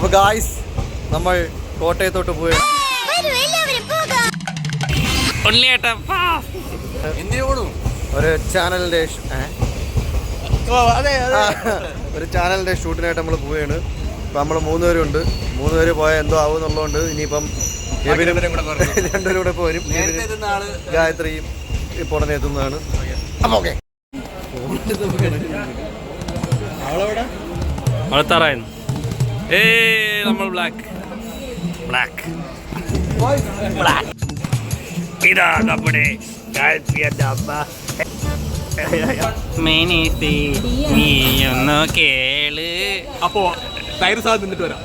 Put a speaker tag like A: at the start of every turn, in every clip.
A: അപ്പോൾ ഗായ്സ് നമ്മൾ കോട്ടയത്തോട്ട് പോയി ഒരു ചാനലിന്റെ ഷൂട്ടിനായിട്ട് നമ്മൾ പോവുകയാണ്. ഇപ്പം നമ്മൾ 3 പേരുണ്ട്. 3 പേര് പോയാൽ എന്തോ ആവും എന്നുള്ളതുകൊണ്ട് ഇനിയിപ്പം രണ്ടുപേരും കൂടെ പോരും. ഗായത്രിയും ഇപ്പോൾ ഉടനെ എത്തുന്നതാണ്. ഓക്കെ
B: നമ്മൾ ബ്ലാക്ക് ഇതാ നമ്മുടെ നീയൊന്ന് കേള്.
C: അപ്പോ ടയർ സാധനം നിന്നിട്ട് വരാം.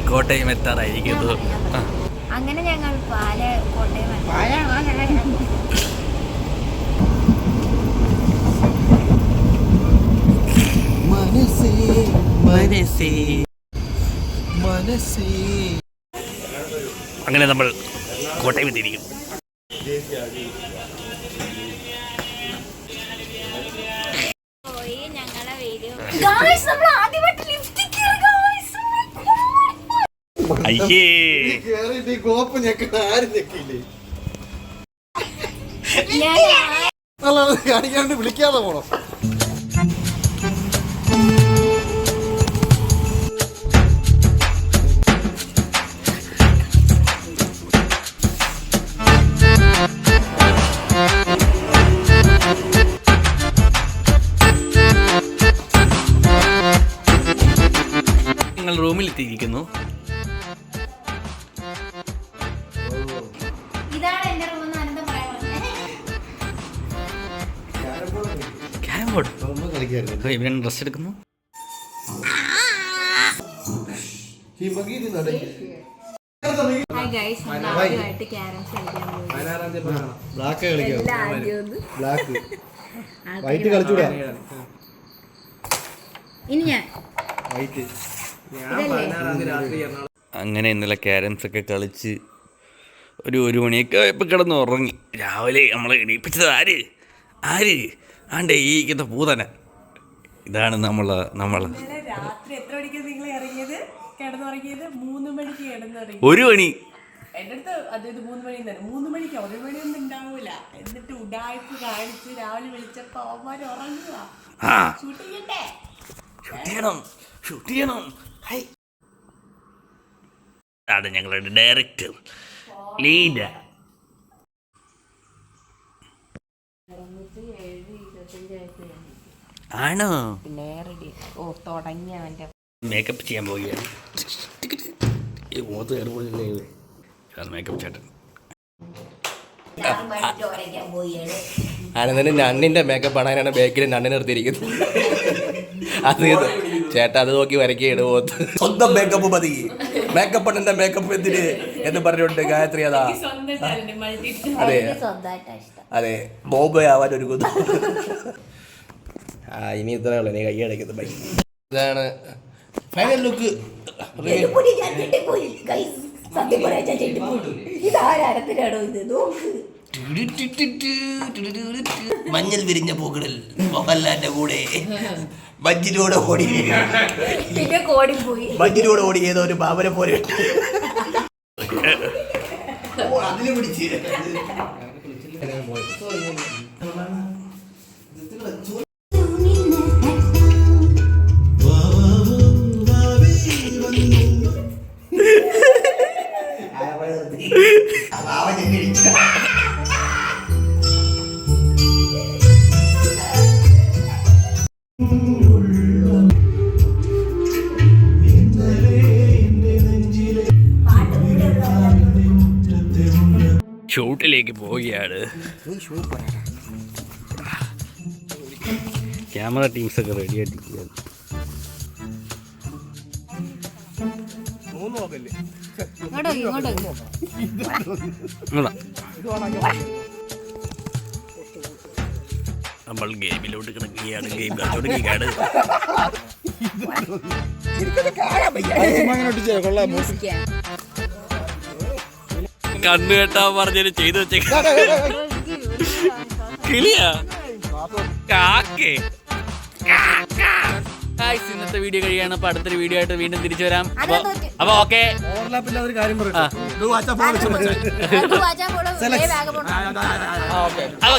B: കോട്ടയം എത്താറായിരിക്കുന്നു.
D: അങ്ങനെ ഞങ്ങൾ കോട്ടയം
B: അങ്ങനെ നമ്മൾ കോട്ടയം എത്തിയിരിക്കുന്നു.
D: ഞങ്ങളെ വീഡിയോ
A: കാണിക്കാണ്ട് വിളിക്കാതെ പോണോ?
B: ഞങ്ങൾ റൂമിൽ എത്തിയിരിക്കുന്നു. ഇവൻ ഡ്രസ് എടുക്കുന്നു. അങ്ങനെ ഇന്നലെ ക്യാരംസ് ഒക്കെ കളിച്ച് ഒരു മണിയൊക്കെ ഇപ്പം കിടന്ന് ഉറങ്ങി. രാവിലെ നമ്മളെ എണീപ്പിച്ചത് ആര് ആണ്ടേ ഈ പൂതന. ഇതാണ് നമ്മൾ
E: രാത്രി എത്ര മണിക്കാണ് നിങ്ങൾ ഇറങ്ങിയത്? കിടന്നുറങ്ങിയത് 3 മണിക്ക് കിടന്നുറങ്ങി.
B: 1 മണി
E: എൻ്റെ അടുത്ത് അതായത് 3 മണി 3 മണിക്ക് 1 മണിയൊന്നും ഉണ്ടാവൂല. എന്നിട്ട് ഉഡായ്പ് കാണിച്ച് രാവിലെ വിളിച്ചപ്പോ അവന്മാർ ഉറങ്ങുക.
B: ഷൂട്ട് ചെയ്യണം. അതാണ് ഞങ്ങളുടെ ഡയറക്ടർ ലീഡർ. ആണോ? മേക്കപ്പ് ചെയ്യാൻ പോവുകയാണ്. മേക്കപ്പ് ചേട്ടൻ
C: ആനന്ദന് നണ്ണിന്റെ മേക്കപ്പ് ആണ്. അതിനാണ് ബാക്കിൽ നണ്ണിനെ നിർത്തിയിരിക്കുന്നത്. അത് ചേട്ടാ അത് നോക്കി വരയ്ക്കുകയാണ്. സ്വന്തം മേക്കപ്പ് മതി, മേക്കപ്പ് ആണ് എന്റെ മേക്കപ്പ് എന്തിന് എന്ന് പറഞ്ഞുകൊണ്ട് ഗായത്രി അതാ അതെ ബോബ് ആവാൻ ഒരുങ്ങുന്നു. ഇനി ഇത്രേ ഉള്ളൂ. നീ കൈയടക്കുന്നത് ബൈ. ഇതാണ് ഫൈനൽ ലുക്ക്. മഞ്ഞൾ വിരിഞ്ഞ പൂക്കളിൽ മോഹൻലാലിന്റെ കൂടെ മഞ്ഞിലൂടെ ഓടി ഏതോ ഒരു ബാബനെ പോലെ അതില് പിടിച്ച്
B: ഷൂട്ട് വീട്ടിലേക്ക് പോവുകയാണ്. ക്യാമറ ടീംസൊക്കെ റെഡി ആയിട്ടിരിക്കുകയാണ്. നമ്മൾ ഗെയിമിലോട്ട് കിടക്കുകയാണ്. ഗെയിം കളിച്ചോണ്ടിരിക്കുകയാണ്. കണ്ണു കെട്ടാൻ പറഞ്ഞത് ചെയ്തു വെച്ചേക്ക കിളിയാ കാക്കേ. ഇന്നത്തെ വീഡിയോ കഴിയാണ്. അപ്പൊ അടുത്തൊരു വീഡിയോ ആയിട്ട് വീണ്ടും തിരിച്ചു വരാം. അപ്പൊ ഓക്കെ.
A: ഓവർലാപ്പില്ലാതെ ഒരു കാര്യം പറയാം.
D: വാച്ചാ പോളോ.
B: അപ്പൊ